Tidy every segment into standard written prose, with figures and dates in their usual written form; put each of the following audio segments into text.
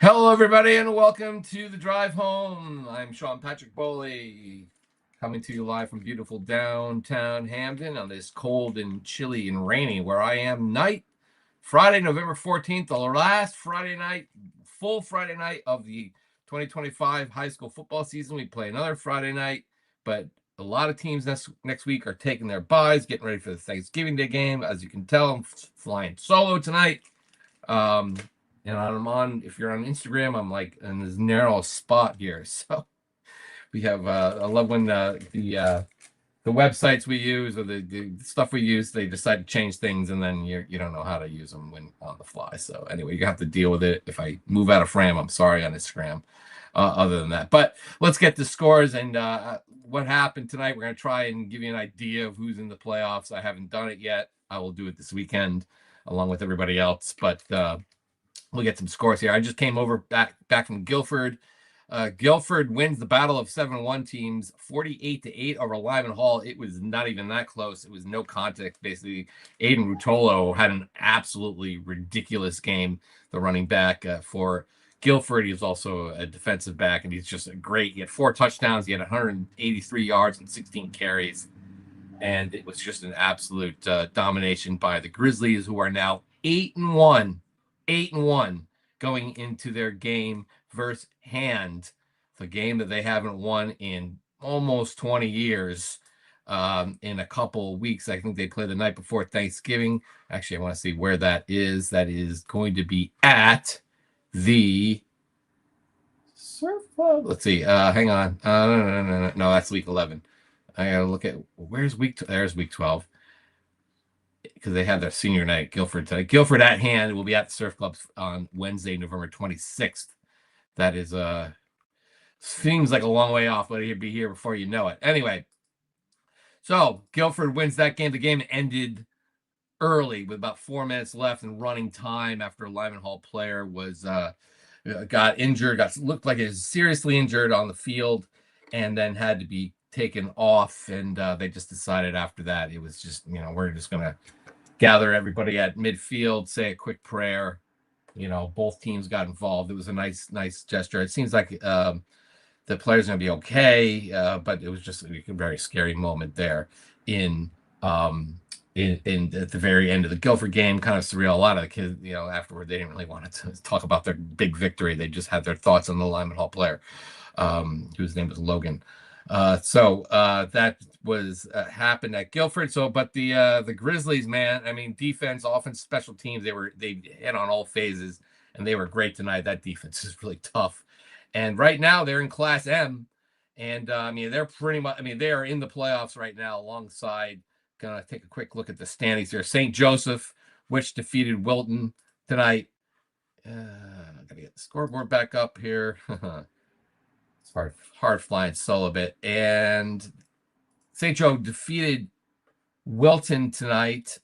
Hello, everybody, and welcome to the drive home. I'm Sean Patrick Bowley, coming to you live from beautiful downtown Hamden on this cold and chilly and rainy where I am night, Friday, November 14th, the last Friday night, full Friday night of the 2025 high school football season. We play another Friday night, but a lot of teams next week are taking their byes, getting ready for the Thanksgiving Day game. As you can tell, I'm flying solo tonight. And I'm on, if you're on Instagram, I'm like in this narrow spot here. So we have, I love when the websites we use or the stuff we use, they decide to change things and then you don't know how to use them when on the fly. So anyway, you have to deal with it. If I move out of frame, I'm sorry on Instagram. Other than that, but let's get the scores and what happened tonight. We're going to try and give you an idea of who's in the playoffs. I haven't done it yet. I will do it this weekend along with everybody else, but we'll get some scores here. I just came over back from Guilford. Guilford wins the battle of 7-1 teams, 48-8 over Lyman Hall. It was not even that close. It was no context. Basically, Aiden Rutolo had an absolutely ridiculous game, the running back for Guilford. He was also a defensive back, and he's just great. He had 4 touchdowns. He had 183 yards and 16 carries. And it was just an absolute domination by the Grizzlies, who are now 8-1. 8-1 going into their game versus Hand, the game that they haven't won in almost 20 years. In a couple of weeks, I think they play the night before Thanksgiving. Actually, I want to see where that is. That is going to be at the Surf Club. Let's see. Hang on. No, that's week 11. I gotta look at where's week. There's week 12. Because they have their senior night, Guilford tonight. Guilford at Hand will be at the Surf Club on Wednesday, November 26th. That is seems like a long way off, but he'll be here before you know it. Anyway, so Guilford wins that game. The game ended early with about 4 minutes left in running time after a Lyman Hall player was got injured, looked like he was seriously injured on the field, and then had to be taken off. And they just decided after that it was just, we're just gonna gather everybody at midfield, say a quick prayer. Both teams got involved. It was a nice gesture. It seems like the players are gonna be okay, but it was just a very scary moment there in at the very end of the Guilford game. Kind of surreal. A lot of the kids, afterward, they didn't really want to talk about their big victory. They just had their thoughts on the Lyman Hall player, whose name was Logan. So that was happened at Guilford. So, but the Grizzlies, man, I mean, defense, offense, special teams, they hit on all phases, and they were great tonight. That defense is really tough. And right now they're in Class M, and they're pretty much, they are in the playoffs right now alongside. Gonna take a quick look at the standings here. St. Joseph, which defeated Wilton tonight. Gotta get the scoreboard back up here. It's hard flying solo a bit. And St. Joe defeated Wilton tonight.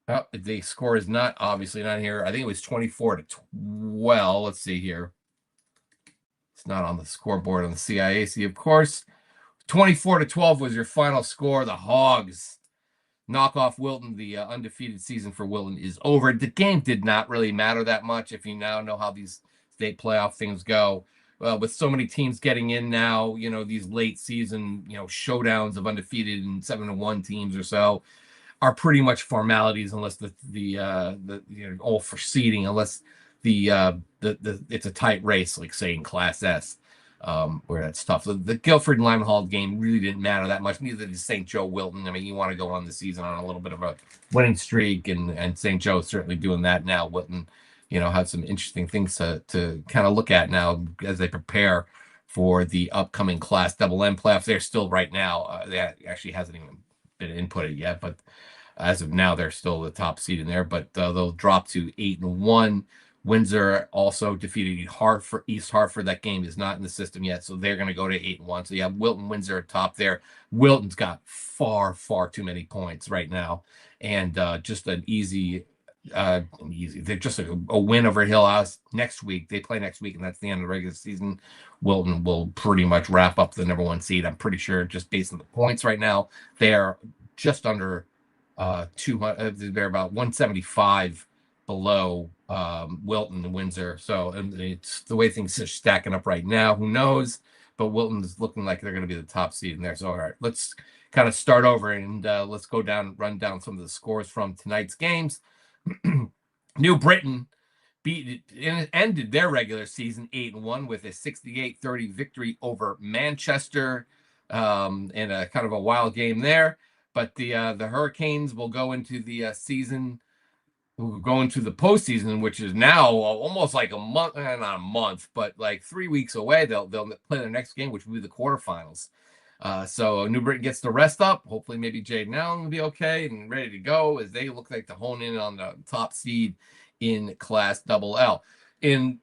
Oh, the score is obviously not here. I think it was 24-12. Let's see here. It's not on the scoreboard on the CIAC, of course. 24-12 was your final score. The Hogs knock off Wilton. The undefeated season for Wilton is over. The game did not really matter that much if you now know how these state playoff things go. With so many teams getting in now, these late season, showdowns of undefeated and 7-1 teams or so are pretty much formalities, unless the all for seeding, unless the it's a tight race, like say in Class S, where that's tough. The Guilford and Lyman Hall game really didn't matter that much. Neither did St. Joe Wilton. You want to go on the season on a little bit of a winning streak, and St. Joe is certainly doing that now. Wilton, have some interesting things to kind of look at now as they prepare for the upcoming Class Double M playoffs. They're still right now. That actually hasn't even been inputted yet, but as of now, they're still the top seed in there. But they'll drop to 8-1. Windsor also defeated East Hartford. That game is not in the system yet, so they're going to go to 8-1. So you have Wilton, Windsor atop there. Wilton's got far too many points right now, and just an easy. They're just a win over Hill House next week. They play next week, and that's the end of the regular season. Wilton will pretty much wrap up the number 1 seed. I'm pretty sure, just based on the points right now, they are just under 200. They're about 175 below Wilton and Windsor. So, and it's the way things are stacking up right now. Who knows? But Wilton's looking like they're going to be the top seed in there. So, all right, let's kind of start over and let's go down, run down some of the scores from tonight's games. New Britain ended their regular season 8-1 with a 68-30 victory over Manchester, in a kind of a wild game there. But the Hurricanes will go into the season. We'll go into the postseason, which is now almost like a month, not a month, but like 3 weeks away. They'll play their next game, which will be the quarterfinals. So New Britain gets the rest up. Hopefully, maybe Jaden Allen will be okay and ready to go as they look like to hone in on the top seed in Class Double L. In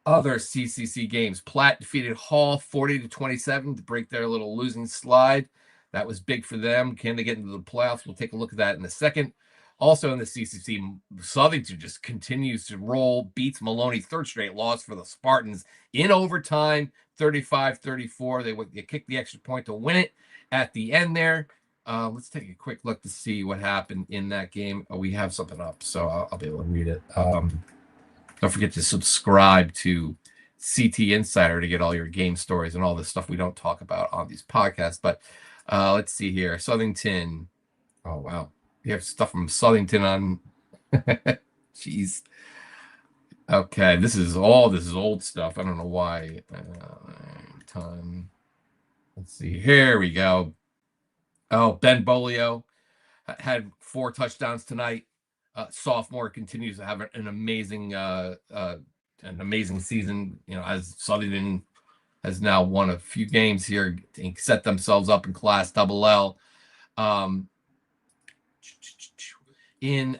other CCC games, Platt defeated Hall 40-27 to break their little losing slide. That was big for them. Can they get into the playoffs? We'll take a look at that in a second. Also in the CCC, Southington just continues to roll, beats Maloney, third straight loss for the Spartans in overtime, 35-34. They kicked the extra point to win it at the end there. Let's take a quick look to see what happened in that game. We have something up, so I'll be able to read it. Don't forget to subscribe to CT Insider to get all your game stories and all this stuff we don't talk about on these podcasts. But let's see here. Southington. Oh, wow. You have stuff from Southington on. Jeez. Okay, this is old stuff. I don't know why. Time. Let's see. Here we go. Oh, Ben Bolio had 4 touchdowns tonight. Sophomore continues to have an amazing season. You know, as Southington has now won a few games here and set themselves up in Class Double L.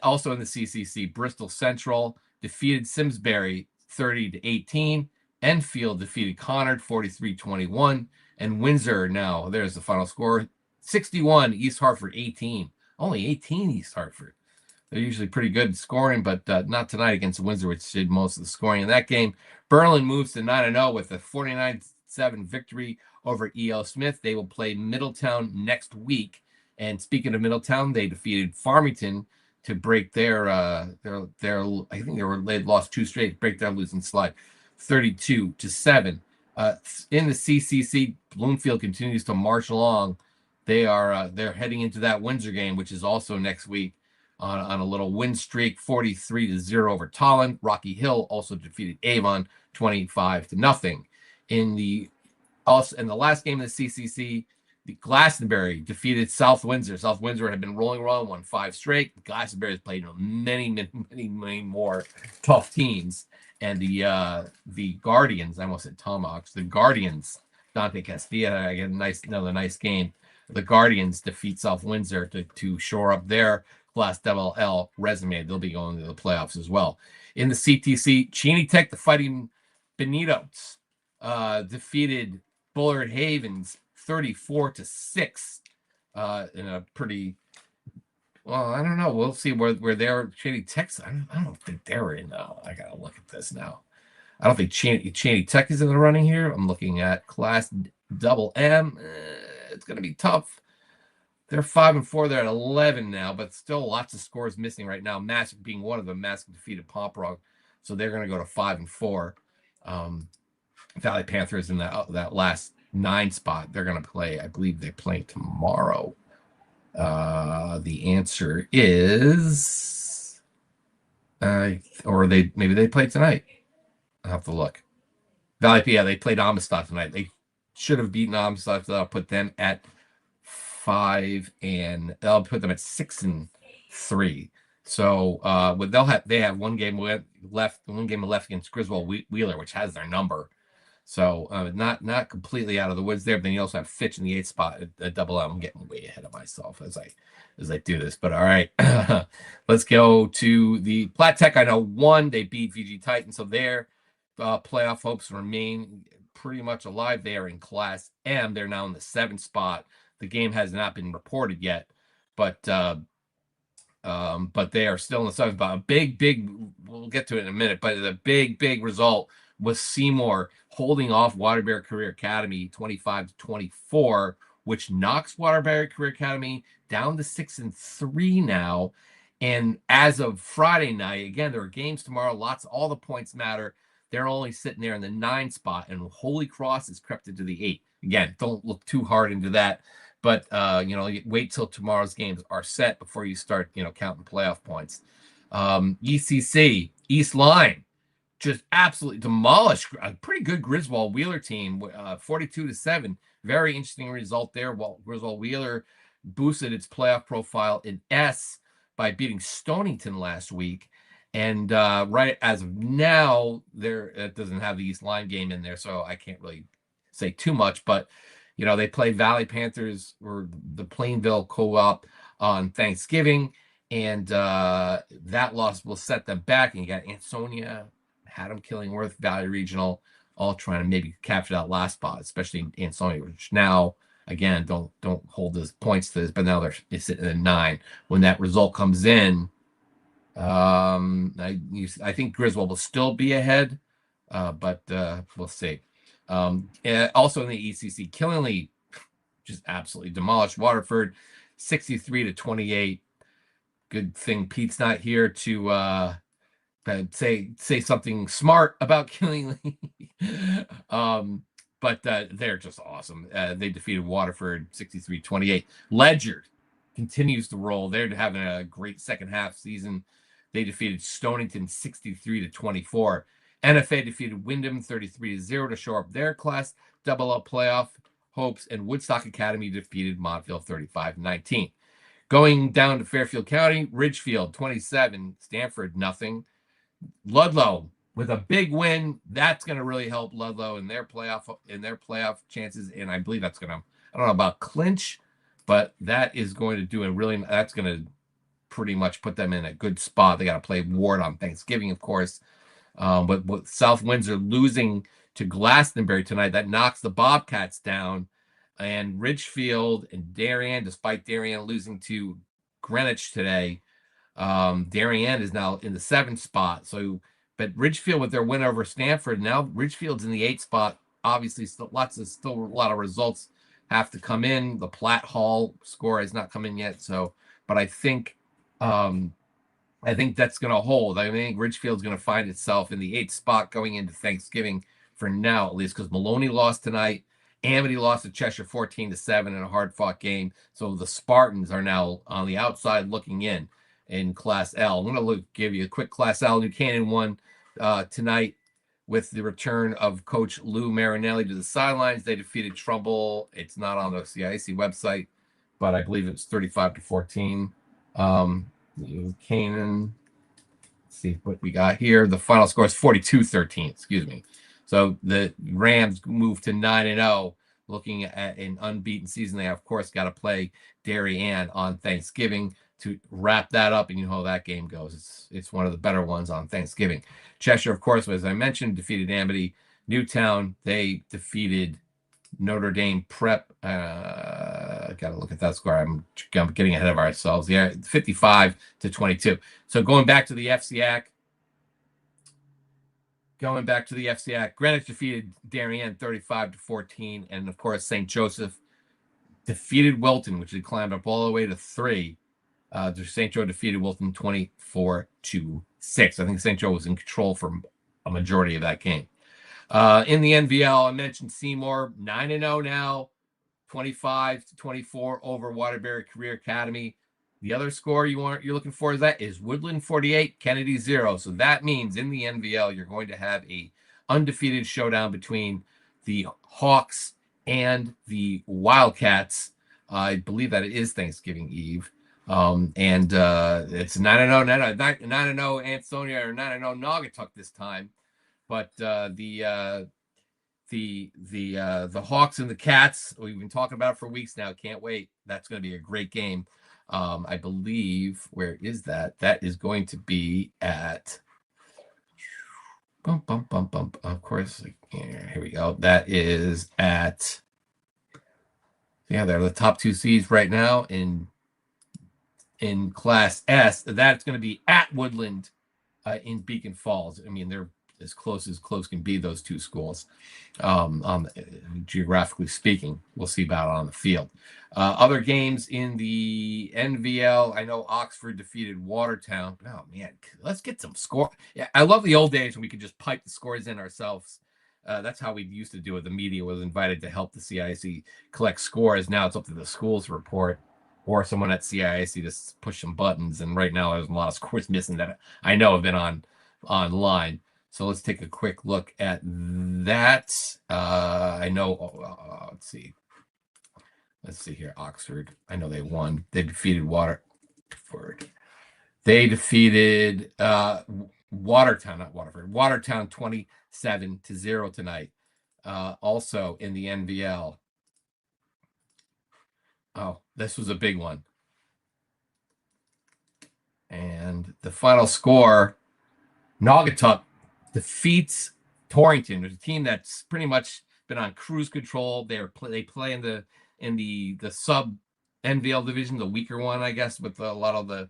Also in the CCC, Bristol Central defeated Simsbury 30-18. Enfield defeated Connaught 43-21. And Windsor, now there's the final score, 61. East Hartford 18. Only 18 East Hartford. They're usually pretty good at scoring, but not tonight against Windsor, which did most of the scoring in that game. Berlin moves to 9-0 with a 49-7 victory over E.L. Smith. They will play Middletown next week. And speaking of Middletown, they defeated Farmington to break their I think they'd lost 2 straight, break their losing slide, 32-7. In the CCC, Bloomfield continues to march along. They're heading into that Windsor game, which is also next week on a little win streak, 43-0 over Tolland. Rocky Hill also defeated Avon 25-0. In the last game of the CCC, the Glastonbury defeated South Windsor. South Windsor had been rolling around, won 5 straight. Glastonbury has played many more tough teams. And the Guardians, I almost said Tomahawks, the Guardians, Dante Castilla, again, another nice game. The Guardians defeat South Windsor to shore up their Class Double L resume. They'll be going to the playoffs as well. In the CTC, Cheney Tech, the Fighting Bonitos, defeated Bullard Havens 34-6 in a pretty, well, I don't know. We'll see where they're. Cheney Tech, I don't think they're in. I gotta look at this now. I don't think Cheney Tech is in the running here. I'm looking at Class Double M. It's gonna be tough. They're 5-4. They're at 11 now, but still lots of scores missing right now. Massive being one of them. Massive defeated Pomperaug, so they're gonna go to 5-4. Valley Panthers in that last 9 spot. They're gonna play. I believe they play tomorrow. The answer is, or maybe they play tonight. I'll have to look. Valley, yeah, they played Amistad tonight. They should have beaten Amistad. So I'll put them at 5, and I'll put them at 6-3. So, they have one game left against Griswold Wheeler, which has their number. So not completely out of the woods there. But then you also have Fitch in the 8th spot at Double M. I'm getting way ahead of myself as I do this. But all right, let's go to the Platt Tech. I know won. They beat VG Titan, so their playoff hopes remain pretty much alive. They are in Class M. They're now in the 7th spot. The game has not been reported yet, but they are still in the 7th spot. A big. We'll get to it in a minute, but the big result was Seymour holding off Waterbury Career Academy 25-24, which knocks Waterbury Career Academy down to 6-3 now. And as of Friday night, again, there are games tomorrow. All the points matter. They're only sitting there in the 9 spot, and Holy Cross has crept into the 8. Again, don't look too hard into that, but wait till tomorrow's games are set before you start, counting playoff points. ECC East Line just absolutely demolished a pretty good Griswold Wheeler team, 42-7. Very interesting result there. Well, Griswold Wheeler boosted its playoff profile in S by beating Stonington last week. And right as of now, it doesn't have the East Line game in there, so I can't really say too much. But they play Valley Panthers or the Plainville Co-op on Thanksgiving, and that loss will set them back. And you got Ansonia, Haddam, Killingworth, Valley Regional, all trying to maybe capture that last spot, especially Ansonia, which now, again, don't hold those points to this, but now they're sitting at 9. When that result comes in, I think Griswold will still be ahead, but we'll see. Also in the ECC, Killingly just absolutely demolished Waterford, 63-28. Good thing Pete's not here to say something smart about Killingly. But they're just awesome. They defeated Waterford 63-28. Ledger continues to roll. They're having a great second half season. They defeated Stonington 63-24. NFA defeated Wyndham 33-0 to shore up their Class AA playoff hopes, and Woodstock Academy defeated Montville 35-19. Going down to Fairfield County, Ridgefield 27, Stanford nothing. Ludlow with a big win. That's going to really help Ludlow in their playoff chances, and I believe that's going to, I don't know about clinch, but that is going to do that's going to pretty much put them in a good spot. They got to play Ward on Thanksgiving, of course. But with South Windsor losing to Glastonbury tonight, that knocks the Bobcats down. And Ridgefield and Darien, despite Darien losing to Greenwich today, Darien is now in the 7th spot. But Ridgefield with their win over Stanford, now Ridgefield's in the 8th spot. Obviously, still a lot of results have to come in. The Platt Hall score has not come in yet. But I think that's going to hold. I think Ridgefield's going to find itself in the 8th spot going into Thanksgiving for now, at least, because Maloney lost tonight. Amity lost to Cheshire 14-7 in a hard-fought game. So the Spartans are now on the outside looking in Class L. I'm going to give you a quick Class L. New Canaan won tonight with the return of Coach Lou Marinelli to the sidelines. They defeated Trumbull. It's not on the CIAC website, but I believe it's 35-14. New Canaan. Let's see what we got here. The final score is 42-13. Excuse me. So the Rams moved to 9-0, looking at an unbeaten season. They, of course, got to play Darien on Thanksgiving to wrap that up, and you know how that game goes. It's one of the better ones on Thanksgiving. Cheshire, of course, as I mentioned, defeated Amity. Newtown, they defeated Notre Dame Prep. Got to look at that score. I'm getting ahead of ourselves. Yeah, 55-22. So going back to the FCIAC. Greenwich defeated Darien 35-14, and of course St. Joseph defeated Wilton, which had climbed up all the way to 3. St. Joe defeated Wilton 24-6. I think St. Joe was in control for a majority of that game. In the NVL, I mentioned Seymour 9-0 now, 25-24 over Waterbury Career Academy. The other score you're looking for is Woodland 48, Kennedy 0. So that means in the NVL you're going to have a undefeated showdown between the Hawks and the Wildcats. I believe that it is Thanksgiving Eve. And it's 9-0 Ansonia or 9-0 Naugatuck this time. But the Hawks and the Cats, we've been talking about it for weeks now. Can't wait. That's going to be a great game. I believe, where is that? That is going to be at of course, here we go. That is at, they're the top 2 seeds right now in Class S. That's going to be at Woodland in Beacon Falls. I mean, as close can be, those two schools. Geographically speaking, we'll see about it on the field. Other games in the NVL, I know Oxford defeated Watertown. Oh man, let's get some score. Yeah, I love the old days when we could just pipe the scores in ourselves. That's how we used to do it. The media was invited to help the CIAC collect scores. Now it's up to the schools to report, or someone at CIAC to push some buttons. And right now there's a lot of scores missing that I know have been online. So let's take a quick look at that. I know, let's see here. Oxford, I know they won. They defeated Waterford. They defeated Watertown, not Waterford. Watertown 27-0 tonight. Also in the NVL. Oh, this was a big one. And the final score, Naugatuck defeats Torrington. There's a team that's pretty much been on cruise control. They play in the sub NVL division, the weaker one, I guess, with a lot of the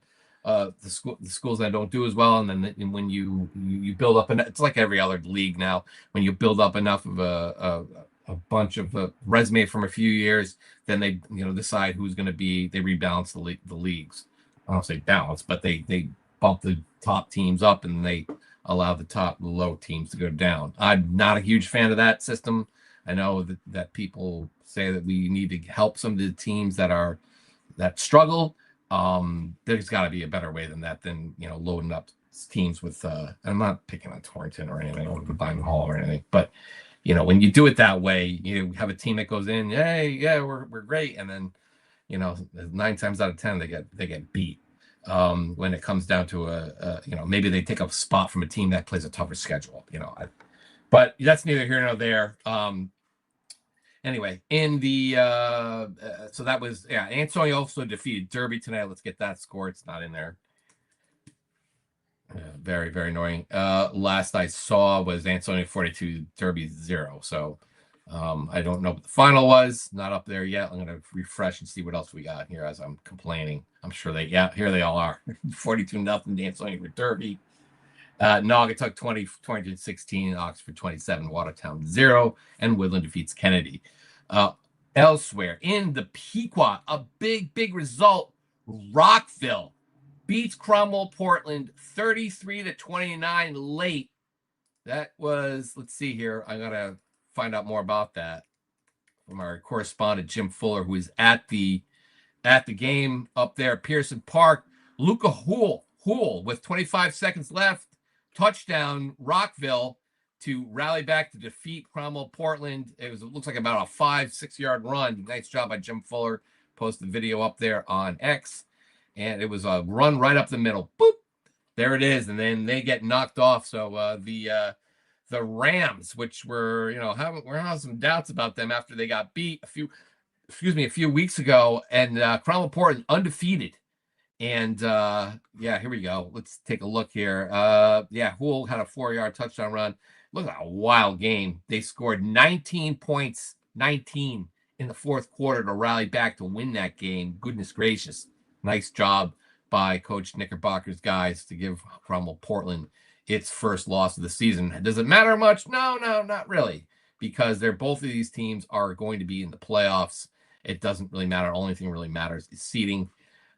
schools that don't do as well. And then when you build up, and it's like every other league now, when you build up enough of a bunch of a resume from a few years, then they decide who's going to be. They rebalance the leagues. I don't say balance, but they bump the top teams up and they allow the low teams to go down. I'm not a huge fan of that system. I know that people say that we need to help some of the teams that struggle. There's got to be a better way than that, than loading up teams with. I'm not picking on Torrington or anything, or Combined Hall or anything, but when you do it that way, you have a team that goes in, hey, yeah, we're great, and then 9 times out of 10 they get beat. When it comes down to maybe they take a spot from a team that plays a tougher schedule, but that's neither here nor there. Anyway, in the so that was Ansonia also defeated Derby tonight. Let's get that score. It's not in there. Very, very annoying. Last I saw was Ansonia 42, Derby 0. So I don't know what the final was. Not up there yet. I'm gonna refresh and see what else we got here as I'm complaining. I'm sure here they all are. 42-0 Ansonia for Derby. Naugatuck 20-16, Oxford 27, Watertown 0, and Woodland defeats Kennedy. Elsewhere in the Pequot, a big result. Rockville beats Cromwell Portland 33-29 late. That was, let's see here. I gotta find out more about that from our correspondent Jim Fuller, who is at the game up there at Pearson Park. Luca Houle with 25 seconds left, touchdown Rockville to rally back to defeat Cromwell Portland. It looks like about a 5-6 yard run. Nice job by Jim Fuller. Posted the video up there on X, and it was a run right up the middle. Boop, there it is, and then they get knocked off. So the Rams, which we're having some doubts about them after they got beat a few weeks ago, and Cromwell Portland undefeated. And here we go. Let's take a look here. Houle had a 4-yard touchdown run. Look at a wild game. They scored 19 points, 19 in the fourth quarter to rally back to win that game. Goodness gracious. Nice job by Coach Knickerbocker's guys to give Cromwell Portland its first loss of the season. Does it matter much? No, not really, because both of these teams are going to be in the playoffs. It doesn't really matter. The only thing really matters is seeding.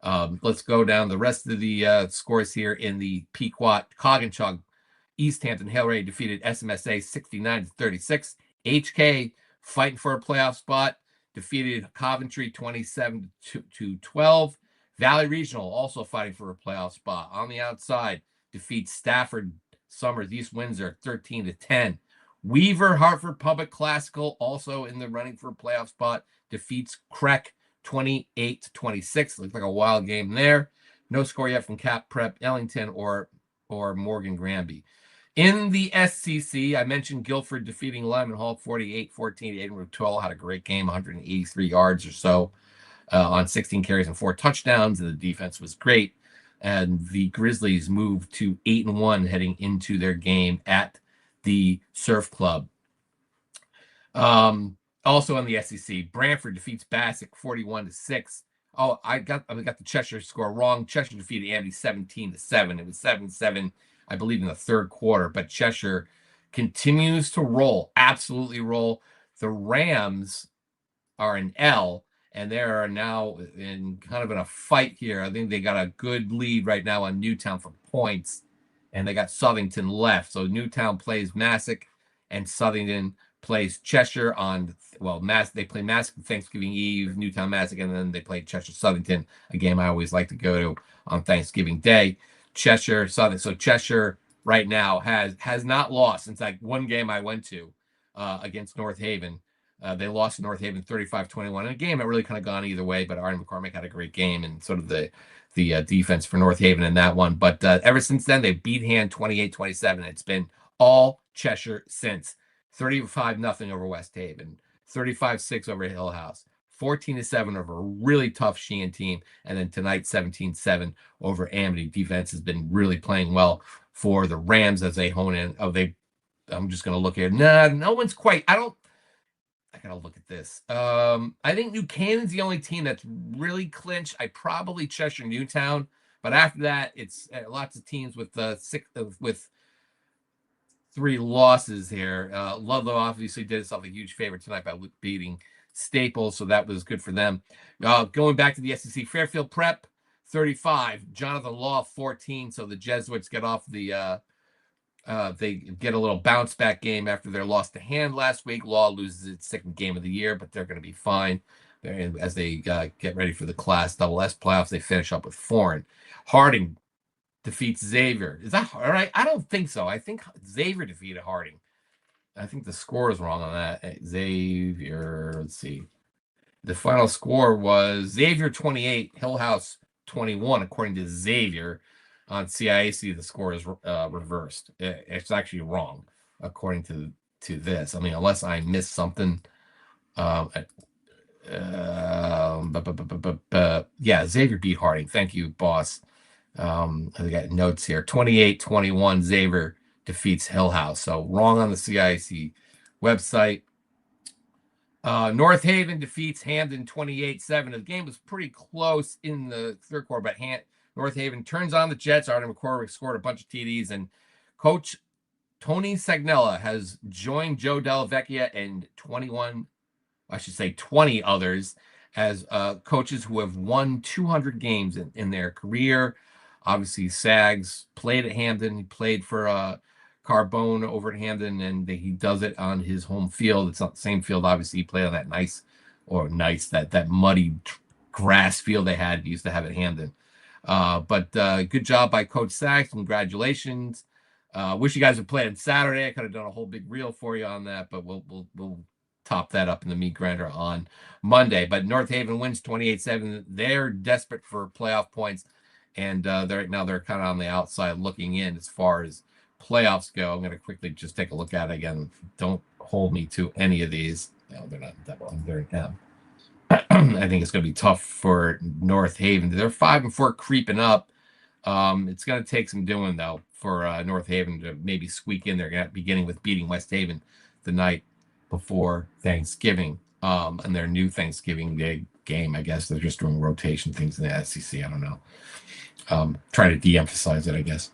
Let's go down the rest of the scores here in the Pequot. Coggin-Chug, East Hampton Hailray defeated SMSA 69-36. HK fighting for a playoff spot, defeated Coventry 27-12. Valley Regional also fighting for a playoff spot. On the outside, defeats Stafford Summers East Windsor 13-10. Weaver Hartford Public Classical also in the running for a playoff spot, defeats Creck 28-26. Looks like a wild game there. No score yet from Cap Prep Ellington or Morgan Granby. In the SCC, I mentioned Guilford defeating Lyman Hall 48-14. Edinburgh 12 had a great game, 183 yards or so on 16 carries and 4 touchdowns. And the defense was great. And the Grizzlies moved to 8-1 heading into their game at the Surf Club. Also in the SEC, Brantford defeats Bassick 41-6. Oh, I got the Cheshire score wrong. Cheshire defeated Amity 17-7. It was 7-7, I believe, in the third quarter. But Cheshire continues to roll, absolutely roll. The Rams are an L, and they are now in kind of in a fight here. I think they got a good lead right now on Newtown for points, and they got Southington left. So Newtown plays Massac, and Southington plays Cheshire on, well, they play Massac Thanksgiving Eve, Newtown Massac, and then they play Cheshire Southington, a game I always like to go to on Thanksgiving Day. Cheshire Southern. So Cheshire right now has not lost since that one game I went to against North Haven. They lost to North Haven 35-21 in a game that really kind of gone either way, but Artie McCormick had a great game and sort of the defense for North Haven in that one. But ever since then, they beat Hand 28-27. It's been all Cheshire since. 35-0 over West Haven, 35-6 over Hill House, 14-7 over a really tough Sheehan team, and then tonight 17-7 over Amity. Defense has been really playing well for the Rams as they hone in. I'm just going to look here. Nah, no one's quite. I gotta look at this. I think New Cannon's the only team that's really clinched. I probably Cheshire Newtown, but after that, it's lots of teams with with 3 losses here. Ludlow obviously did itself a huge favor tonight by beating Staples, so that was good for them. Going back to the SEC, Fairfield Prep 35, Jonathan Law 14. So the Jesuits get off the. They get a little bounce back game after their loss to Hand last week. Law loses its 2nd game of the year, but they're going to be fine as they get ready for the Class SS playoffs. They finish up with Foreign. Harding defeats Xavier. Is that all right? I don't think so. I think Xavier defeated Harding. I think the score is wrong on that. Xavier, let's see. The final score was Xavier 28, Hill House 21, according to Xavier. On CIAC, the score is reversed. It's actually wrong, according to this. I mean, unless I missed something. Yeah, Xavier beat Harding. Thank you, boss. I got notes here. 28-21, Xavier defeats Hill House. So wrong on the CIAC website. North Haven defeats Hamden 28-7. The game was pretty close in the 3rd quarter, but North Haven turns on the Jets. Artie McCormick scored a bunch of TDs, and Coach Tony Sagnella has joined Joe Della Vecchia and 20 others as coaches who have won 200 games in their career. Obviously, Sags played at Hamden. He played for Carbone over at Hamden, and he does it on his home field. It's not the same field, obviously. He played on that that muddy grass field they used to have at Hamden. But good job by Coach Sachs. Congratulations. Wish you guys would play on Saturday. I could have done a whole big reel for you on that, but we'll top that up in the meat grinder on Monday. But North Haven wins 28-7. They're desperate for playoff points, and they're kind of on the outside looking in as far as playoffs go. I'm going to quickly just take a look at it again. Don't hold me to any of these. No, they're not that one. They're down. I think it's going to be tough for North Haven. They're 5-4 creeping up. It's going to take some doing, though, for North Haven to maybe squeak in there, beginning with beating West Haven the night before Thanksgiving and their new Thanksgiving Day game. I guess they're just doing rotation things in the SEC. I don't know. Trying to de-emphasize it, I guess.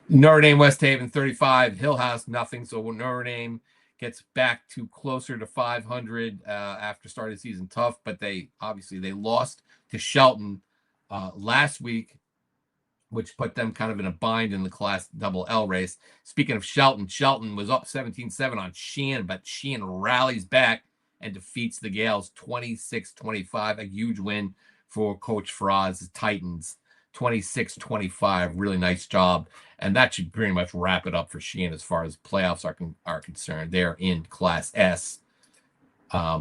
Notre Dame, West Haven, 35. Hill House, nothing. So Notre Dame gets back to closer to 500 after starting the season tough, but they lost to Shelton last week, which put them kind of in a bind in the Class SS race. Speaking of Shelton, Shelton was up 17-7 on Sheehan, but Sheehan rallies back and defeats the Gales 26-25, a huge win for Coach Faraz's Titans. 26-25, really nice job. And that should pretty much wrap it up for Sheehan as far as playoffs are concerned. They're in Class S,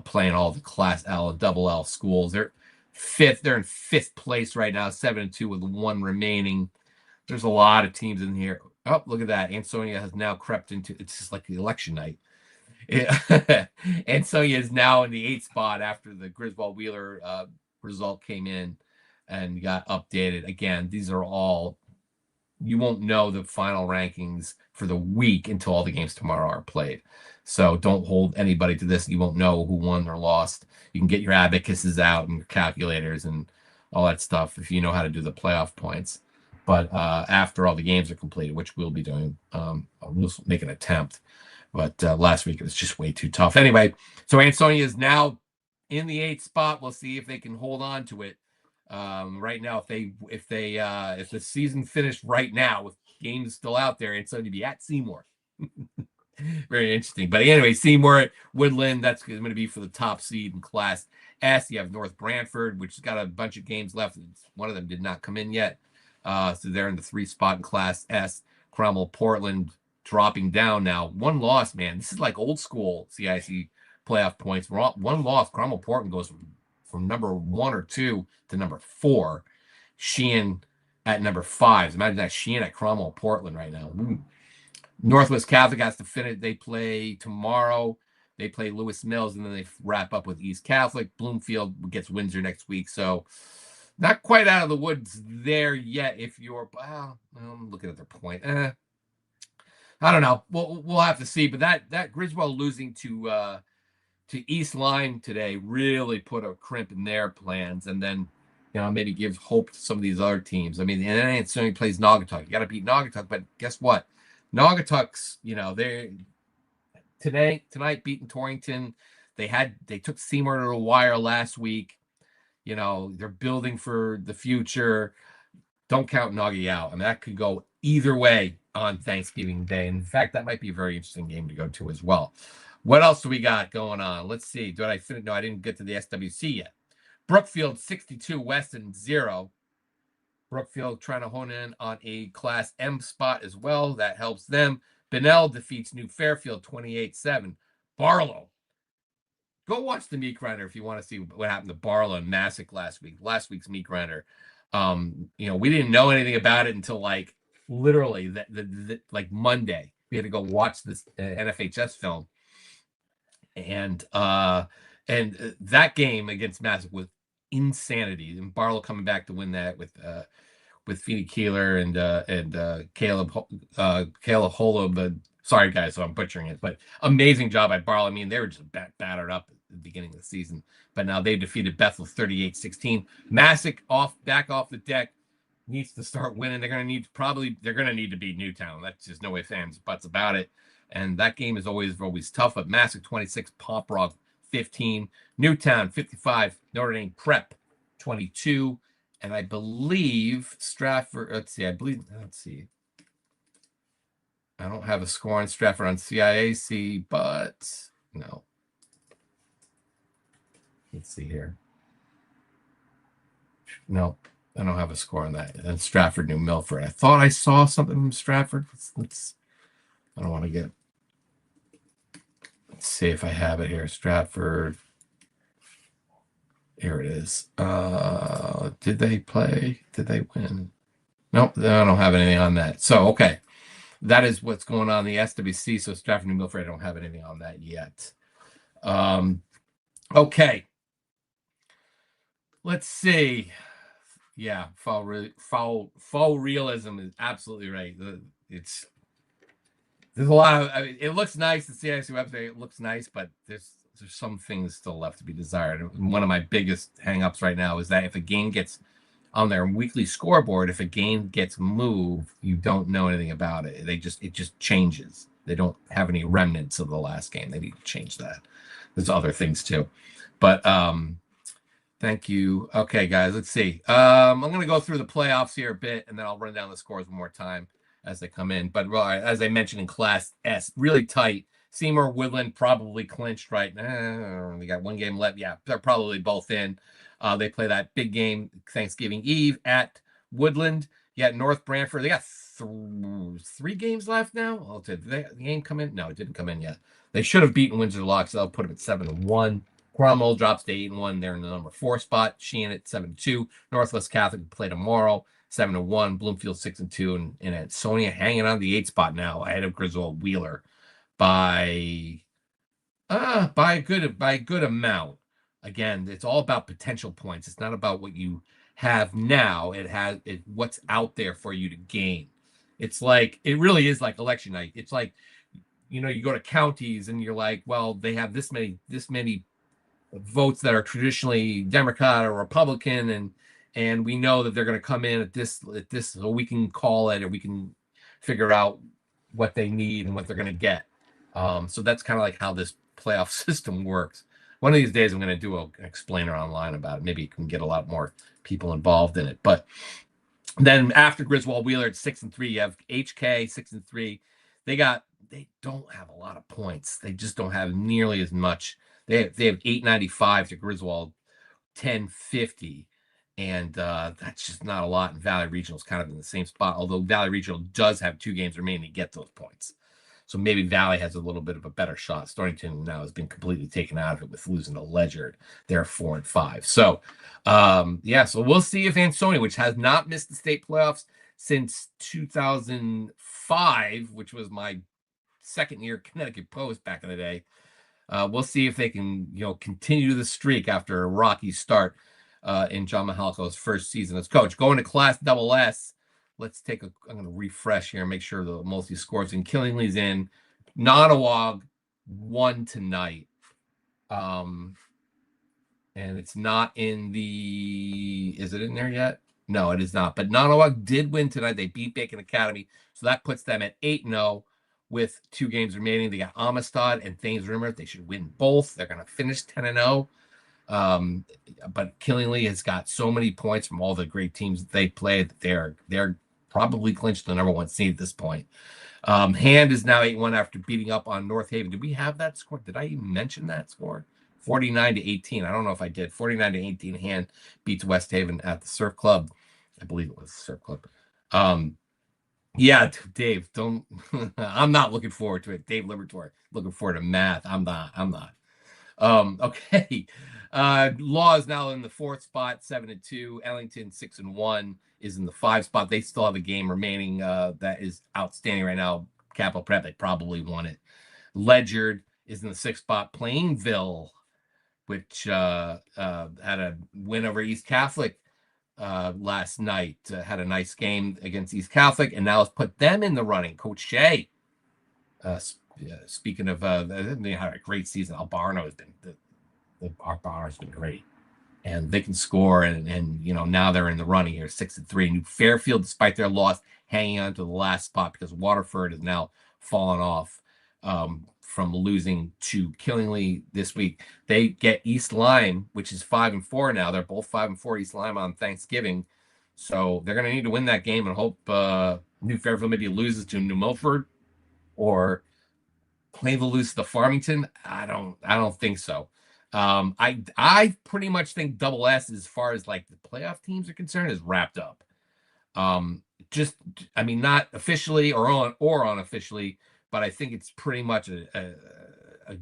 playing all the Class L and SS schools. They're in 5th place right now, 7-2 with 1 remaining. There's a lot of teams in here. Oh, look at that. Ansonia has now crept into, it's just like the election night. Ansonia is now in the 8th spot after the Griswold Wheeler result came in and got updated. Again, these are all, you won't know the final rankings for the week until all the games tomorrow are played. So don't hold anybody to this. You won't know who won or lost. You can get your abacuses out and your calculators and all that stuff if you know how to do the playoff points. But after all the games are completed, which we'll be doing, we'll make an attempt. But last week it was just way too tough. Anyway, so Ansonia is now in the 8th spot. We'll see if they can hold on to it. Right now, if the season finished right now with games still out there, Ansonia be at Seymour. Very interesting. But anyway, Seymour at Woodland, that's going to be for the top seed in Class S. You have North Branford, which has got a bunch of games left. One of them did not come in yet. So they're in the 3 spot in Class S. Cromwell, Portland dropping down now. One loss, man. This is like old school CIAC playoff points. One loss. Cromwell, Portland goes from number 1 or 2 to number 4. Sheehan at number 5. Imagine that. Sheehan at Cromwell, Portland right now. Northwest Catholic has to finish. They play tomorrow. They play Lewis Mills, and then they wrap up with East Catholic. Bloomfield gets Windsor next week. So not quite out of the woods there yet. If you're, I'm looking at their point. I don't know. We'll have to see. But that Griswold losing to East Lyme today really put a crimp in their plans, and then maybe give hope to some of these other teams. I mean, and then it certainly plays Naugatuck. You got to beat Naugatuck, but guess what? Naugatuck's, they tonight beating Torrington. They took Seymour to the wire last week. They're building for the future. Don't count Naughty out. I mean, that could go either way on Thanksgiving Day. In fact, that might be a very interesting game to go to as well. What else do we got going on? Let's see. Did I finish? No, I didn't get to the SWC yet. Brookfield 62, Weston 0. Brookfield trying to hone in on a Class M spot as well. That helps them. Bunnell defeats New Fairfield 28-7. Barlow. Go watch the meat grinder if you want to see what happened to Barlow and Massac last week. Last week's meat grinder. We didn't know anything about it until literally like Monday. We had to go watch this NFHS film. And that game against Massac was insanity. And Barlow coming back to win that with Feedy Keeler and Caleb Holub. Sorry guys, so I'm butchering it, but amazing job by Barlow. I mean, they were just battered up at the beginning of the season, but now they defeated Bethel 38-16. Massac back off the deck, needs to start winning. They're gonna need to beat Newtown. That's just no way fans buts about it. And that game is always tough. But Massac 26, Poprog 15, Newtown 55, Notre Dame Prep 22, and I believe Stratford. Let's see. I don't have a score on Stratford on CIAC, but no. Let's see here. No, I don't have a score on that. And Stratford, New Milford. I thought I saw something from Stratford. I don't want to get. Let's see if I have it here. Stratford. Here it is. Did they play? Did they win? Nope, I don't have anything on that. So, okay. That is what's going on in the SWC. So Stratford, New Milford, I don't have anything on that yet. Okay. Let's see. Yeah, fall realism is absolutely right. There's a lot of. It looks nice. The CIC website, it looks nice, but there's some things still left to be desired. And one of my biggest hangups right now is that if a game gets on their weekly scoreboard, if a game gets moved, you don't know anything about it. It just changes. They don't have any remnants of the last game. They need to change that. There's other things too, but thank you. Okay, guys, let's see. I'm going to go through the playoffs here a bit, and then I'll run down the scores one more time as they come in. But as I mentioned in Class S, really tight. Seymour, Woodland probably clinched right now. They got one game left. Yeah, they're probably both in. They play that big game Thanksgiving Eve at Woodland. You got North Branford. They got 3 games left now. Oh, did the game come in? No, it didn't come in yet. They should have beaten Windsor Lock, so they'll put them at 7-1. Cromwell drops to 8-1. They're in the number 4 spot. Sheehan at 7-2. Northwest Catholic play tomorrow, 7-1. Bloomfield 6-2, and Ansonia hanging on the 8 spot now ahead of Griswold Wheeler by a good amount. Again, it's all about potential points. It's not about what you have now. It what's out there for you to gain. It really is like election night. It's like, you go to counties and you're like, well, they have this many votes that are traditionally Democrat or Republican, and we know that they're going to come in at this, so we can call it, or we can figure out what they need and what they're going to get. So that's kind of like how this playoff system works. One of these days, I'm going to do an explainer online about it. Maybe you can get a lot more people involved in it. But then after Griswold Wheeler at 6-3, you have HK 6-3. They don't have a lot of points. They just don't have nearly as much. They have 895 to Griswold 1050. And that's just not a lot. And Valley Regional is kind of in the same spot, although Valley Regional does have 2 games remaining to get those points. So maybe Valley has a little bit of a better shot. Storrington now has been completely taken out of it with losing to Ledyard. They're 4-5. So, so we'll see if Ansonia, which has not missed the state playoffs since 2005, which was my second year Connecticut Post back in the day. We'll see if they can, continue the streak after a rocky start in John Mahalko's first season as coach. Going to Class SS. Let's I'm going to refresh here and make sure the multi scores in. Killingly's in. Nottawag won tonight. And it's not in is it in there yet? No, it is not. But Nottawag did win tonight. They beat Bacon Academy. So that puts them at 8-0 with 2 games remaining. They got Amistad and Thames River. They should win both. They're going to finish 10-0. But Killingly has got so many points from all the great teams that they played that they're probably clinched the number 1 seed at this point. Hand is now 8-1 after beating up on North Haven. Did we have that score? Did I even mention that score? 49-18. I don't know if I did. 49-18. Hand beats West Haven at the Surf Club. I believe it was the Surf Club. Yeah, Dave, don't. I'm not looking forward to it. Dave Liberatore, looking forward to math. I'm not. Okay. Law is now in the 4th spot, 7-2. Ellington 6-1 is in the 5 spot. They still have a game remaining that is outstanding right now. Capital Prep, they probably won it. Ledyard is in the 6th spot. Plainville, which had a win over East Catholic last night, had a nice game against East Catholic, and now has put them in the running. Coach Shea, speaking of, they had a great season. Albarno has been Albarno's been great, and they can score. And now they're in the running here, 6-3. New Fairfield, despite their loss, hanging on to the last spot because Waterford has now fallen off from losing to Killingly this week. They get East Lyme, which is 5-4 now. They're both 5-4. East Lyme on Thanksgiving, so they're going to need to win that game and hope New Fairfield maybe loses to New Milford or Plainville loses to Farmington. I don't think so. I pretty much think Double S, as far as like the playoff teams are concerned, is wrapped up. Not officially or unofficially, but I think it's pretty much a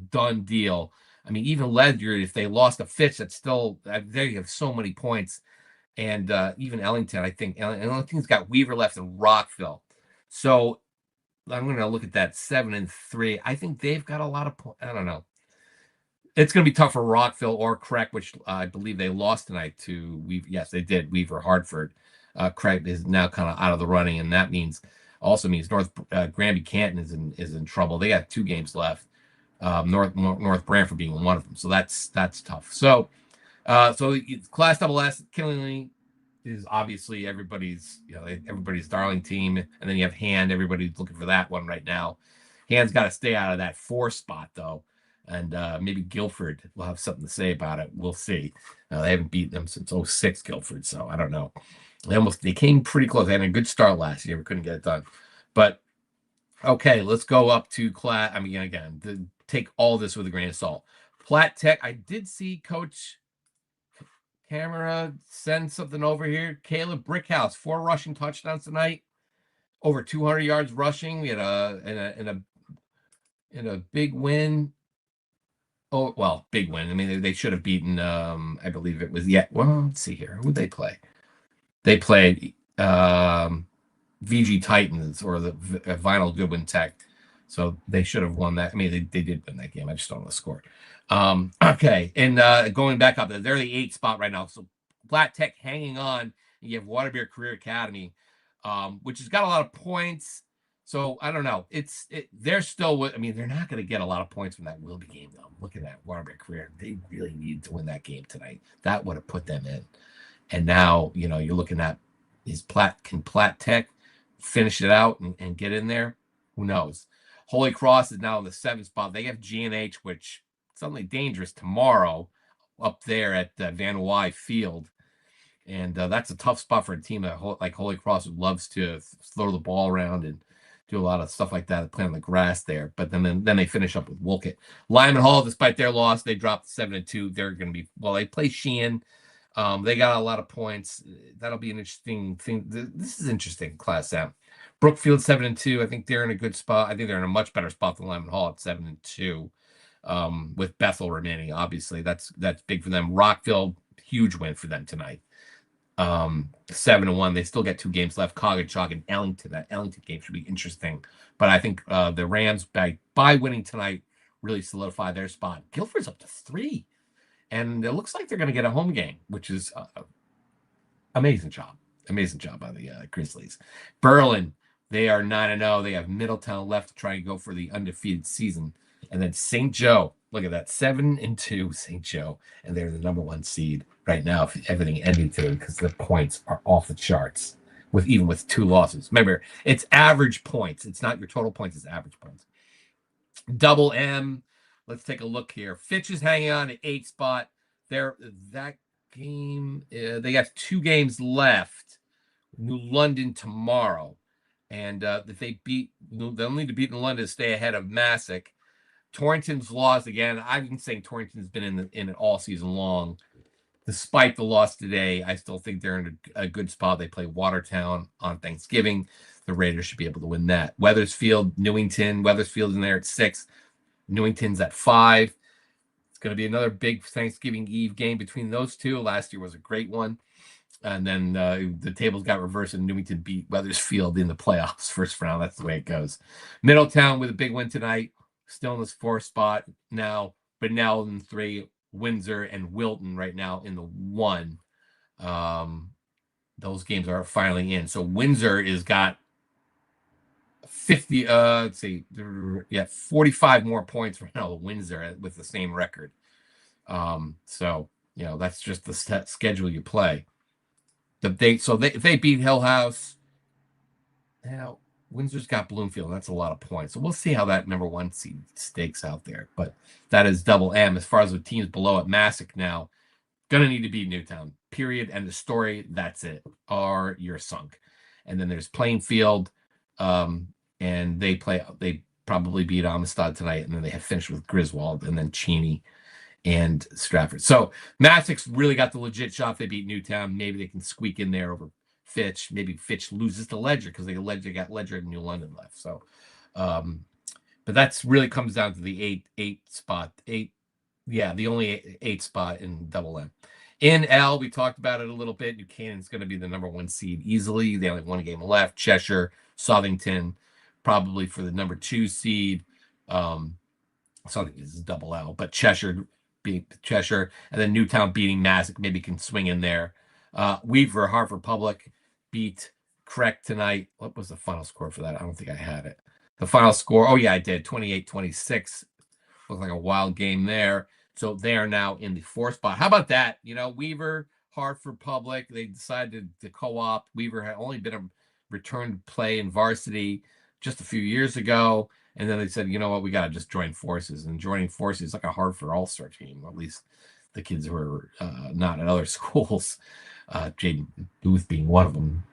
done deal. I mean, even Ledyard, if they lost a Fitch, that's still they have so many points, and even Ellington, I think Ellington's got Weaver left and Rockville. So I'm going to look at that 7-3. I think they've got a lot of points. I don't know. It's going to be tough for Rockville or Craig, which I believe they lost tonight to Weaver. Yes, they did. Weaver Hartford. Craig is now kind of out of the running, and that means North Granby Canton is in trouble. They got 2 games left. North Branford being one of them, so that's tough. So Class SS, Killingly is obviously everybody's darling team, and then you have Hand. Everybody's looking for that one right now. Hand's got to stay out of that 4 spot though. And maybe Guilford will have something to say about it. We'll see. They haven't beaten them since 2006, Guilford, so I don't know. They came pretty close. They had a good start last year. We couldn't get it done. But, okay, let's go up to class. Again, take all this with a grain of salt. Platt Tech, I did see Coach Camera send something over here. Caleb Brickhouse, 4 rushing touchdowns tonight. Over 200 yards rushing. We had a big win. Oh, well, big win. I mean, they should have beaten, I believe it was, let's see here. Who'd they play? They played VG Titans or the Vinyl Goodwin Tech. So they should have won that. I mean, they did win that game. I just don't know the score. Okay. And going back up, they're the 8th spot right now. So Platt Tech hanging on. You have Waterbury Career Academy, which has got a lot of points. So I don't know. They're still. They're not going to get a lot of points from that Wilby game though. Look at that Waterbury Career. They really needed to win that game tonight. That would have put them in. And now you're looking at can Platt Tech finish it out and get in there? Who knows? Holy Cross is now in the 7th spot. They have GNH, which is suddenly dangerous tomorrow up there at Van Wy Field. And that's a tough spot for a team like Holy Cross, who loves to throw the ball around and do a lot of stuff like that, play on the grass there. But then they finish up with Wolcott. Lyman Hall, despite their loss, they dropped 7-2. They're going to be, well, they play Sheehan. They got a lot of points. That'll be an interesting thing. This is interesting, Class M. Brookfield 7-2. I think they're in a good spot. I think they're in a much better spot than Lyman Hall at 7-2. With Bethel remaining, obviously that's big for them. Rockville, huge win for them tonight. 7-1. They still get 2 games left. Cog and Ellington. That Ellington game should be interesting. But I think the Rams, by winning tonight, really solidify their spot. Guilford's up to 3. And it looks like they're going to get a home game, which is amazing job. Amazing job by the Grizzlies. Berlin, they are 9-0. They have Middletown left to try and go for the undefeated season. And then St. Joe, look at that, 7-2 St. Joe. And they're the number 1 seed right now, if everything ended to, because the points are off the charts, even with 2 losses. Remember, it's average points. It's not your total points, it's average points. Double M. Let's take a look here. Fitch is hanging on at 8th spot. That game, they have 2 games left. New London tomorrow. And if they'll need to beat New London to stay ahead of Massac. Torrington's lost again. I've been saying Torrington's been in it all season long. Despite the loss today, I still think they're in a good spot. They play Watertown on Thanksgiving. The Raiders should be able to win that. Wethersfield, Newington. Wethersfield's in there at 6. Newington's at 5. It's going to be another big Thanksgiving Eve game between those two. Last year was a great one. And then the tables got reversed and Newington beat Wethersfield in the playoffs first round. That's the way it goes. Middletown with a big win tonight. Still in this 4th spot now. Bunnell in 3. Windsor and Wilton right now in the 1. Those games are finally in. So Windsor has got 45 more points right now than Windsor with the same record. So that's just the schedule you play. If they beat Hill House, now Windsor's got Bloomfield, and that's a lot of points. So we'll see how that number 1 seed stakes out there. But that is double M. As far as the teams below at Massac now, going to need to beat Newtown. Period. And the story, that's it. You're sunk. And then there's Plainfield, and they probably beat Amistad tonight, and then they have finished with Griswold, and then Cheney and Stratford. So Massac's really got the legit shot. If they beat Newtown, maybe they can squeak in there over Fitch. Maybe Fitch loses to Ledger because they got Ledger and New London left. So, but that's really comes down to the 8 spot. The only 8 spot in double M. In L, we talked about it a little bit. New Canaan's going to be the number 1 seed easily. They only have 1 game left. Cheshire, Southington, probably for the number 2 seed. Something is double L, but Cheshire, and then Newtown beating Massac, maybe can swing in there. Weaver, Hartford Public beat Creek tonight. What was the final score for that? I don't think I had it. The final score, oh yeah, I did, 28-26. Looked like a wild game there. So they are now in the 4th spot. How about that? Weaver, Hartford Public, they decided to co-op. Weaver had only been a return to play in varsity just a few years ago. And then they said, you know what, we got to just join forces. And joining forces is like a Hartford all-star team, at least the kids who are not at other schools. Jaden Booth being one of them.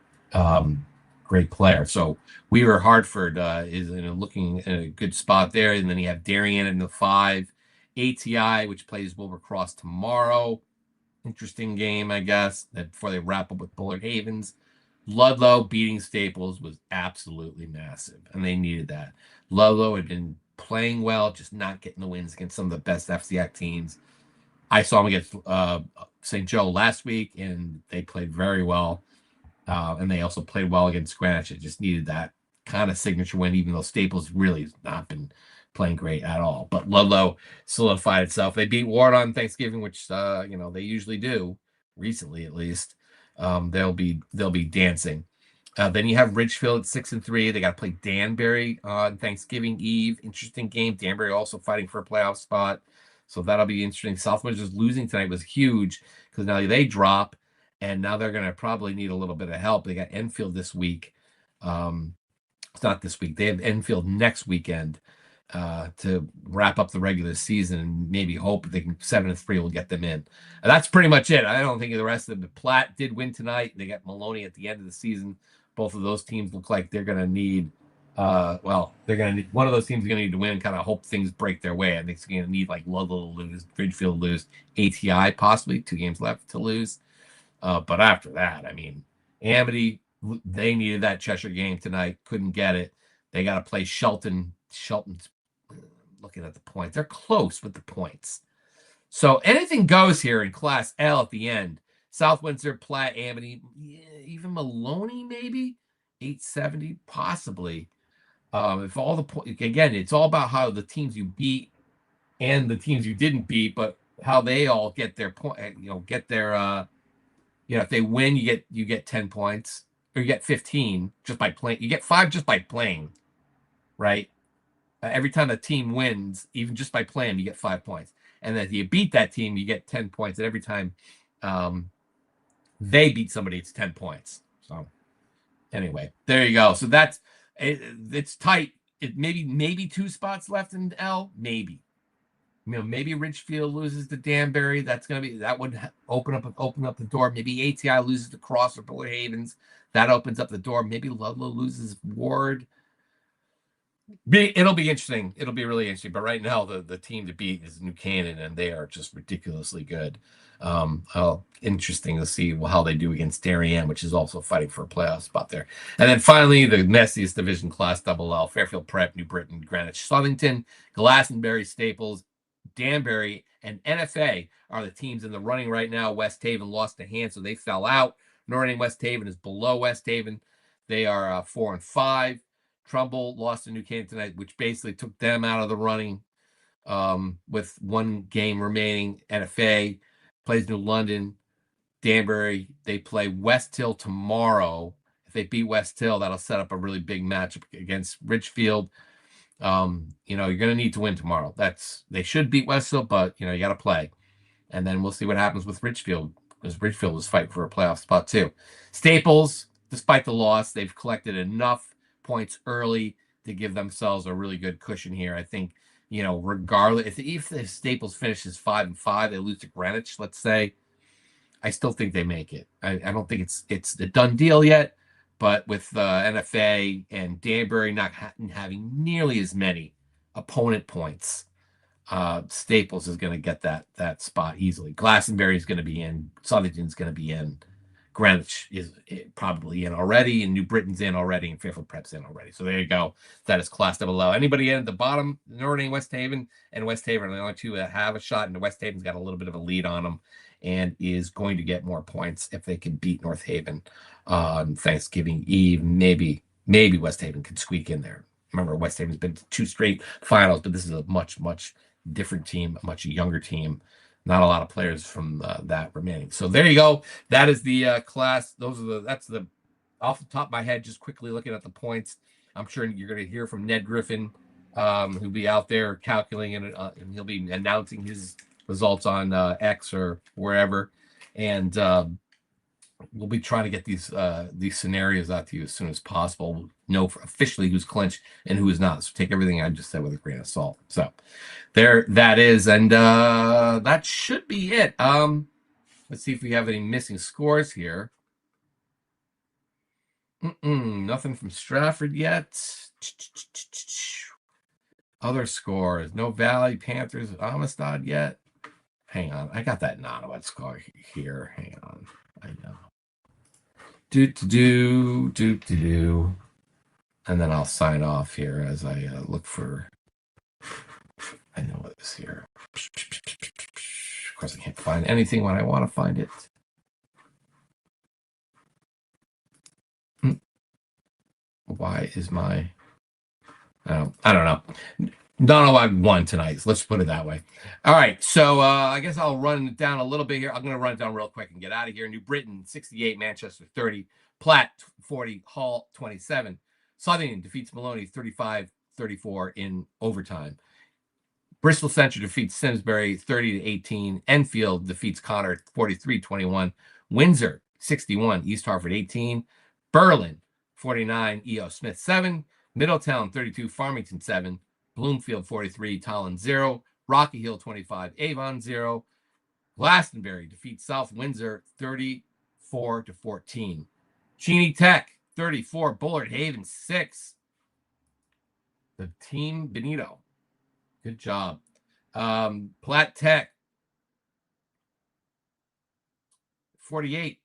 Great player. So Weaver Hartford is looking in a good spot there. And then you have Darien in the 5. ATI, which plays Wilbercross tomorrow. Interesting game, I guess, before they wrap up with Bullard Havens. Ludlow beating Staples was absolutely massive, and they needed that. Ludlow had been playing well, just not getting the wins against some of the best FCIAC teams. I saw them against St. Joe last week, and they played very well. And they also played well against Greenwich. It just needed that kind of signature win, even though Staples really has not been playing great at all. But Ludlow solidified itself. They beat Ward on Thanksgiving, which they usually do, recently at least. They'll be dancing. Then you have Ridgefield at 6-3. They got to play Danbury on Thanksgiving Eve. Interesting game. Danbury also fighting for a playoff spot, so that'll be interesting. Southwood just losing tonight was huge because now they drop, and now they're going to probably need a little bit of help. They got Enfield this week. It's not this week. They have Enfield next weekend to wrap up the regular season and maybe hope they can 7-3 will get them in. And that's pretty much it. I don't think the rest of them. Platt did win tonight. They got Maloney at the end of the season. Both of those teams look like they're going to need. They're going to need one of those teams is going to need to win and kind of hope things break their way. I think it's going to need like Ludlow to lose, Ridgefield to lose, ATI possibly 2 games left to lose. But after that, I mean, Amity, they needed that Cheshire game tonight, couldn't get it. They got to play Shelton. Shelton's looking at the points. They're close with the points. So anything goes here in Class L at the end. South Windsor, Platt, Amity, even Maloney, maybe 870, possibly. If all the points again, it's all about how the teams you beat and the teams you didn't beat, but how they all get their point. Get their. If they win, you get 10 points, or you get 15 just by playing. You get 5 just by playing, right? Every time a team wins, even just by playing, you get 5 points. And then if you beat that team, you get 10 points. And every time they beat somebody, it's 10 points. So anyway, there you go. So that's it's tight. It maybe 2 spots left in L, maybe. Maybe Ridgefield loses to Danbury. That would open up the door. Maybe ATI loses to Cross or Buller Havens. That opens up the door. Maybe Ludlow loses Ward. It'll be interesting. It'll be really interesting. But right now, the team to beat is New Canaan, and they are just ridiculously good. Interesting to see how they do against Darien, which is also fighting for a playoff spot there. And then finally, the messiest division, Class Double L: Fairfield Prep, New Britain, Greenwich, Southington, Glastonbury, Staples, Danbury, and NFA are the teams in the running right now. West Haven lost to hand, so they fell out. Notre Dame West Haven is below West Haven. They are 4-5. Trumbull lost to New Canaan tonight, which basically took them out of the running with 1 game remaining. NFA plays New London. Danbury, they play West Hill tomorrow. If they beat West Hill, that'll set up a really big matchup against Ridgefield. You're going to need to win tomorrow. They should beat West Hill, but you got to play. And then we'll see what happens with Ridgefield, because Ridgefield was fighting for a playoff spot too. Staples, despite the loss, they've collected enough points early to give themselves a really good cushion here. I think, regardless, if the Staples finishes 5-5, they lose to Greenwich, let's say, I still think they make it. I don't think it's the done deal yet. But with NFA and Danbury not having nearly as many opponent points, Staples is going to get that spot easily. Glastonbury is going to be in. Southington is going to be in. Greenwich is probably in already, and New Britain's in already, and Fairfield Prep's in already. So there you go. That is Class Double L. Anybody in at the bottom? Notre Dame, West Haven, and West Haven are the only 2 that have a shot, and West Haven's got a little bit of a lead on them and is going to get more points if they can beat North Haven on Thanksgiving Eve. Maybe West Haven could squeak in there. Remember, West Haven's been to 2 straight finals, but this is a much, much different team, a much younger team. Not a lot of players from that remaining. So there you go. That is the class. That's the off the top of my head, just quickly looking at the points. I'm sure you're going to hear from Ned Griffin, who'll be out there calculating it, and he'll be announcing his results on X or wherever. And we'll be trying to get these scenarios out to you as soon as possible. We'll know officially who's clinched and who is not. So take everything I just said with a grain of salt. So there that is, and that should be it. Let's see if we have any missing scores here. Nothing from Stratford yet. Other scores: no Valley, Panthers, Amistad yet. Hang on, I got that Nonawet score here. Hang on, I know. Do. And then I'll sign off here as I look for. I know what is here. Of course, I can't find anything when I want to find it. Why is my? I don't know. Donald won tonight. So let's put it that way. All right. So I guess I'll run it down a little bit here. I'm going to run it down real quick and get out of here. New Britain 68, Manchester 30, Platt 40, Hull 27. Southington defeats Maloney 35-34 in overtime. Bristol Central defeats Simsbury 30-18. Enfield defeats Connor 43-21. Windsor 61, East Hartford 18. Berlin 49, E.O. Smith 7. Middletown 32, Farmington 7, Bloomfield 43, Tolland 0, Rocky Hill 25, Avon 0. Glastonbury defeats South Windsor 34-14. Cheney Tech 34, Bullard Haven 6. The team Benito. Good job. Platt Tech 48.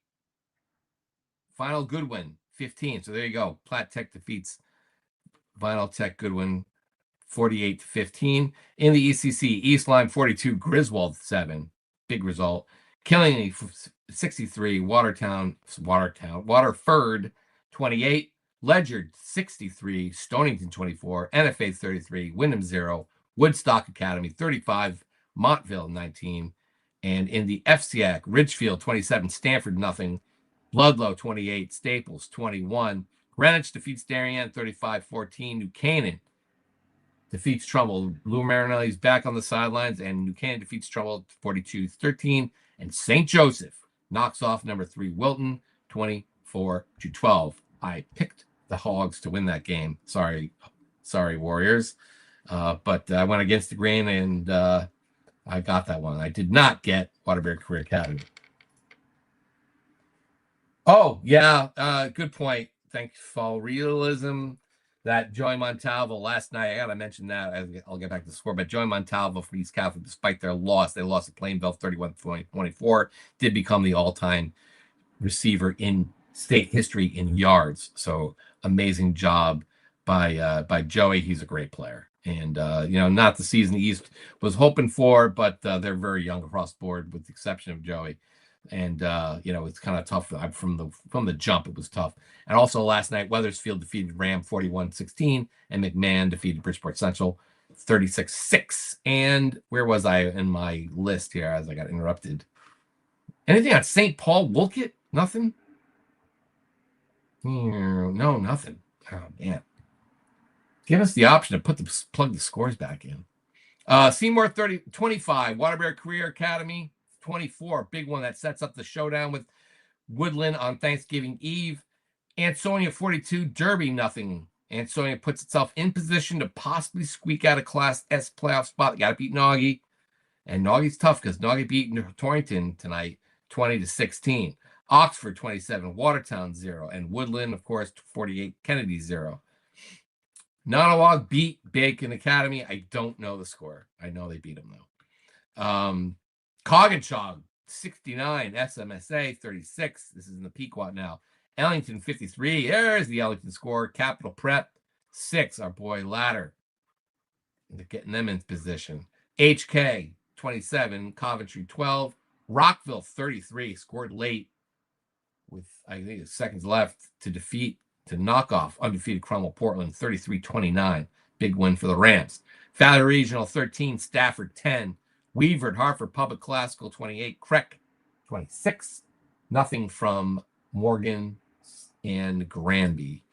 Final Goodwin 15. So there you go. Platt Tech defeats Vinyl Tech Goodwin 48-15. In the ECC, East Lyme 42, Griswold 7. Big result. Killingley 63, Waterford 28, Ledyard 63, Stonington 24, NFA 33, Wyndham 0, Woodstock Academy 35, Montville 19. And in the FCIAC, Ridgefield 27, Stanford nothing, Ludlow 28, Staples 21. Greenwich defeats Darien 35-14. New Canaan defeats Trumbull. Lou Marinelli's back on the sidelines, and New Canaan defeats Trumbull 42-13. And St. Joseph knocks off number 3 Wilton 24-12. I picked the Hogs to win that game. Sorry, Warriors. But I went against the grain, and I got that one. I did not get Waterbury Career Academy. Oh, yeah. Good point. Thanks for realism. That Joey Montalvo last night, I got to mention that. I'll get back to the score. But Joey Montalvo for East Catholic, despite their loss, they lost to Plainville 31-24, did become the all-time receiver in state history in yards. So amazing job by Joey. He's a great player. And, not the season the East was hoping for, but they're very young across the board with the exception of Joey. And, it's kind of tough from the jump. It was tough. And also last night, Wethersfield defeated Ram 41-16 and McMahon defeated Bridgeport Central 36-6. And where was I in my list here as I got interrupted? Anything on St. Paul Wolcott? Nothing? No, nothing. Oh, man. Give us the option to plug the scores back in. Seymour 25, Waterbury Career Academy 24, big one that sets up the showdown with Woodland on Thanksgiving Eve. Ansonia 42, Derby nothing. Ansonia puts itself in position to possibly squeak out a Class S playoff spot. Got to beat Naughty. And Naughty's tough because Naughty beat Torrington tonight 20-16. Oxford 27, Watertown 0. And Woodland, of course, 48, Kennedy 0. Nottawag beat Bacon Academy. I don't know the score. I know they beat them, though. Coggeshall 69, SMSA 36. This is in the Pequot now. Ellington 53. There's the Ellington score. Capital Prep 6. Our boy Ladder. They're getting them in position. HK 27. Coventry 12. Rockville 33. Scored late with, I think, seconds left to knock off undefeated Cromwell Portland 33-29. Big win for the Rams. Valley Regional 13. Stafford 10. Weaver at Hartford Public Classical 28. Creek 26. Nothing from Morgan and Granby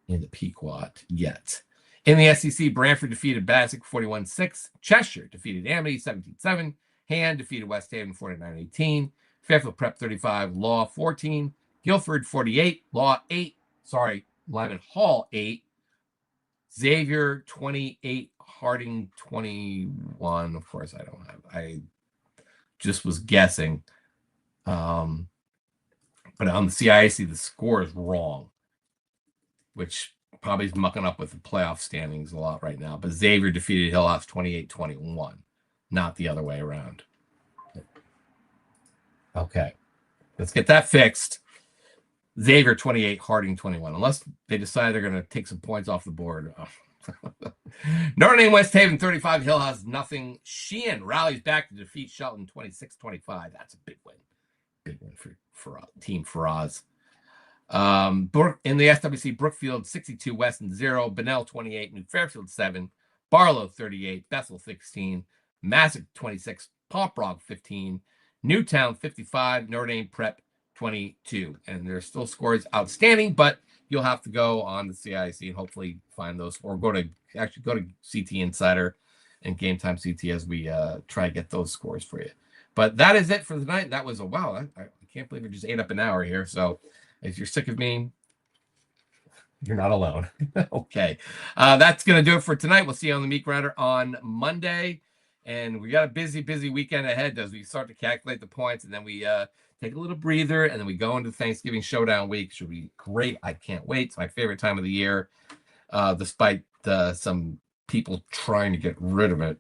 in the Pequot yet. In the SEC, Brantford defeated Bassick 41-6. Cheshire defeated Amity 17-7. Hand defeated West Haven 49-18. Fairfield Prep 35. Law 14. Guilford 48. Law 8. Lyman Hall 8. Xavier 28. Harding 21. Of course, I just was guessing. But on the CIAC, the score is wrong, which probably is mucking up with the playoff standings a lot right now. But Xavier defeated Hill House 28-21, not the other way around. Okay, let's get that fixed. Xavier 28, Harding 21. Unless they decide they're going to take some points off the board. Notre Dame West Haven 35, Hill House nothing. Sheehan rallies back to defeat Shelton 26-25. That's a big win. Big win for Team Faraz. In the SWC, Brookfield 62, Weston 0, Bunnell 28, New Fairfield 7, Barlow 38, Bethel 16, Massac 26, Poprog 15, Newtown 55, Notre Dame Prep 22. And there's still scores outstanding, but you'll have to go on the CIAC and hopefully find those, or go to CT Insider and Game Time CT as we try to get those scores for you. But that is it for the night. That was a wow. I can't believe it just ate up an hour here. So if you're sick of me You're not alone. Okay. That's going to do it for tonight. We'll see you on the Meat Grinder on Monday. And we got a busy, busy weekend ahead as we start to calculate the points. And then we take a little breather. And then we go into Thanksgiving Showdown week. Should be great. I can't wait. It's my favorite time of the year, despite some people trying to get rid of it.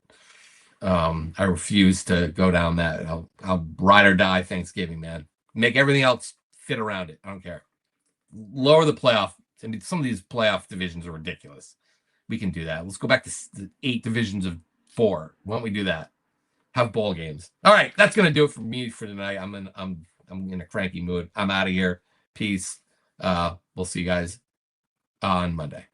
I refuse to go down that. I'll ride or die Thanksgiving, man. Make everything else fit around it. I don't care. Lower the playoff. I mean, some of these playoff divisions are ridiculous. We can do that. Let's go back to the 8 divisions of 4. Why don't we do that? Have bowl games. All right, that's gonna do it for me for tonight. I'm in a cranky mood. I'm out of here. Peace. We'll see you guys on Monday.